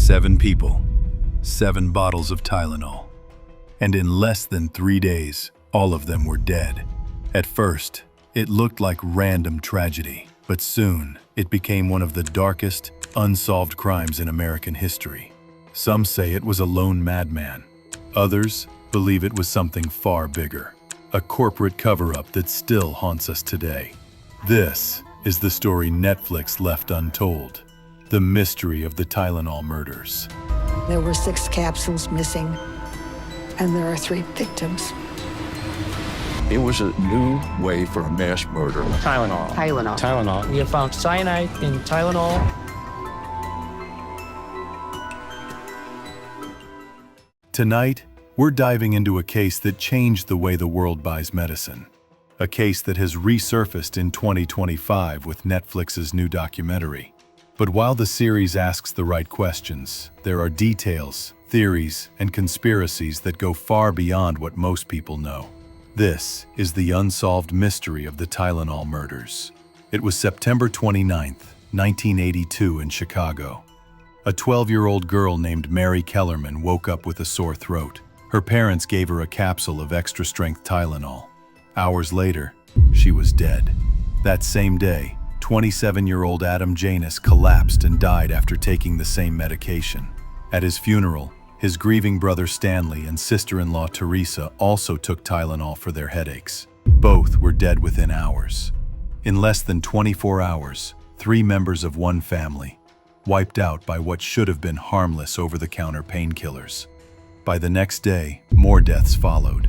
7 people, 7 bottles of Tylenol. And in less than 3 days, all of them were dead. At first, it looked like random tragedy, but soon it became one of the darkest, unsolved crimes in American history. Some say it was a lone madman. Others believe it was something far bigger, a corporate cover-up that still haunts us today. This is the story Netflix left untold, the mystery of the Tylenol murders. There were 6 capsules missing, and there are 3 victims. It was a new way for a mass murder. Tylenol. We have found cyanide in Tylenol. Tonight, we're diving into a case that changed the way the world buys medicine. A case that has resurfaced in 2025 with Netflix's new documentary. But while the series asks the right questions, there are details, theories, and conspiracies that go far beyond what most people know. This is the unsolved mystery of the Tylenol murders. It was September 29, 1982 in Chicago. A 12-year-old girl named Mary Kellerman woke up with a sore throat. Her parents gave her a capsule of extra-strength Tylenol. Hours later, she was dead. That same day, 27-year-old Adam Janus collapsed and died after taking the same medication. At his funeral, his grieving brother Stanley and sister-in-law Teresa also took Tylenol for their headaches. Both were dead within hours. In less than 24 hours, 3 members of one family, wiped out by what should have been harmless over-the-counter painkillers. By the next day, more deaths followed.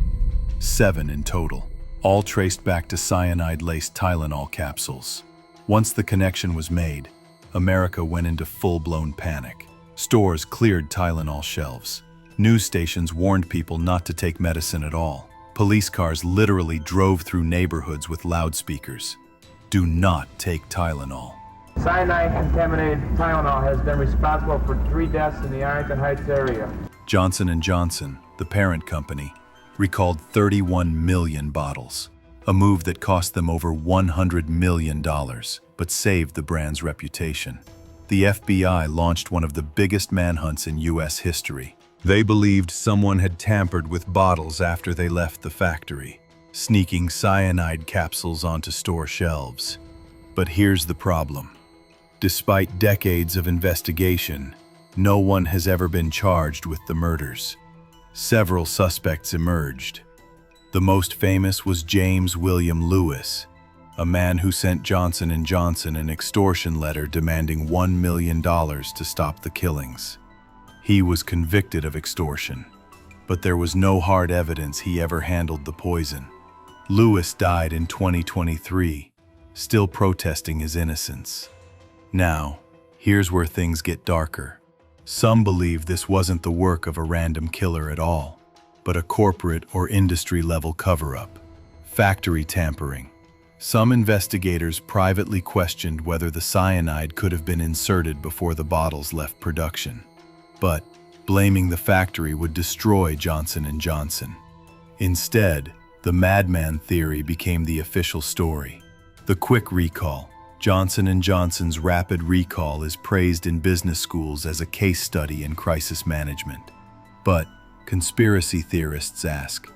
7 in total, all traced back to cyanide-laced Tylenol capsules. Once the connection was made, America went into full-blown panic. Stores cleared Tylenol shelves. News stations warned people not to take medicine at all. Police cars literally drove through neighborhoods with loudspeakers. Do not take Tylenol. Cyanide-contaminated Tylenol has been responsible for 3 deaths in the Arlington Heights area. Johnson & Johnson, the parent company, recalled 31 million bottles. A move that cost them over $100 million, but saved the brand's reputation. The FBI launched one of the biggest manhunts in U.S. history. They believed someone had tampered with bottles after they left the factory, sneaking cyanide capsules onto store shelves. But here's the problem. Despite decades of investigation, no one has ever been charged with the murders. Several suspects emerged. The most famous was James William Lewis, a man who sent Johnson & Johnson an extortion letter demanding $1 million to stop the killings. He was convicted of extortion, but there was no hard evidence he ever handled the poison. Lewis died in 2023, still protesting his innocence. Now, here's where things get darker. Some believe this wasn't the work of a random killer at all, but a corporate or industry-level cover-up. Factory tampering. Some investigators privately questioned whether the cyanide could have been inserted before the bottles left production. But blaming the factory would destroy Johnson & Johnson. Instead, the madman theory became the official story. The quick recall. Johnson & Johnson's rapid recall is praised in business schools as a case study in crisis management. But conspiracy theorists ask,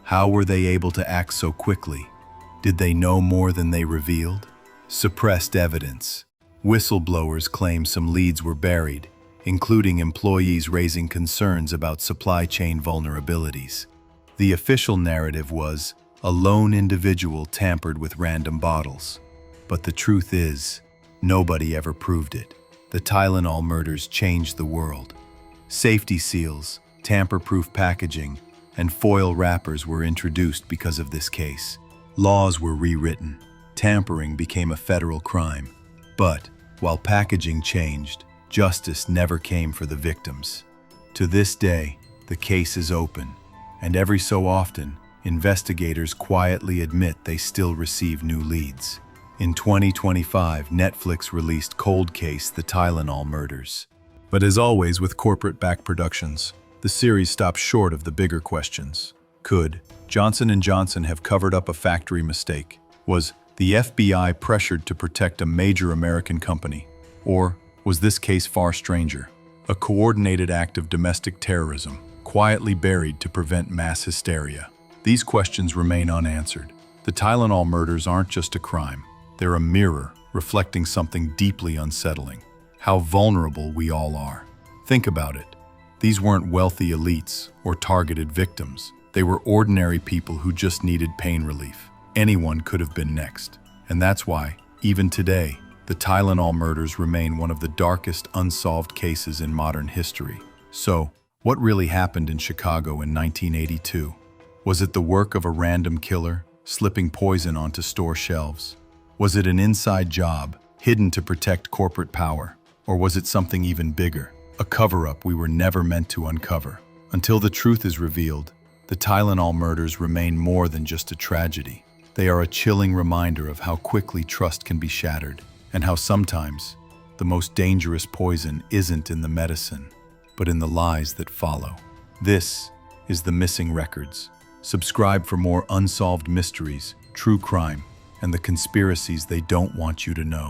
how were they able to act so quickly? Did they know more than they revealed? Suppressed evidence. Whistleblowers claim some leads were buried, including employees raising concerns about supply chain vulnerabilities. The official narrative was, a lone individual tampered with random bottles. But the truth is, nobody ever proved it. The Tylenol murders changed the world. Safety seals, tamper-proof packaging, and foil wrappers were introduced because of this case. Laws were rewritten. Tampering became a federal crime. But while packaging changed, justice never came for the victims. To this day, the case is open, and every so often, investigators quietly admit they still receive new leads. In 2025, Netflix released Cold Case: The Tylenol Murders. But as always with corporate-backed productions, the series stops short of the bigger questions. Could Johnson & Johnson have covered up a factory mistake? Was the FBI pressured to protect a major American company? Or was this case far stranger? A coordinated act of domestic terrorism, quietly buried to prevent mass hysteria. These questions remain unanswered. The Tylenol murders aren't just a crime. They're a mirror reflecting something deeply unsettling. How vulnerable we all are. Think about it. These weren't wealthy elites or targeted victims. They were ordinary people who just needed pain relief. Anyone could have been next. And that's why, even today, the Tylenol murders remain one of the darkest unsolved cases in modern history. So, what really happened in Chicago in 1982? Was it the work of a random killer, slipping poison onto store shelves? Was it an inside job, hidden to protect corporate power? Or was it something even bigger, a cover-up we were never meant to uncover? Until the truth is revealed, the Tylenol murders remain more than just a tragedy. They are a chilling reminder of how quickly trust can be shattered, and how sometimes the most dangerous poison isn't in the medicine, but in the lies that follow. This is The Missing Records. Subscribe for more unsolved mysteries, true crime, and the conspiracies they don't want you to know.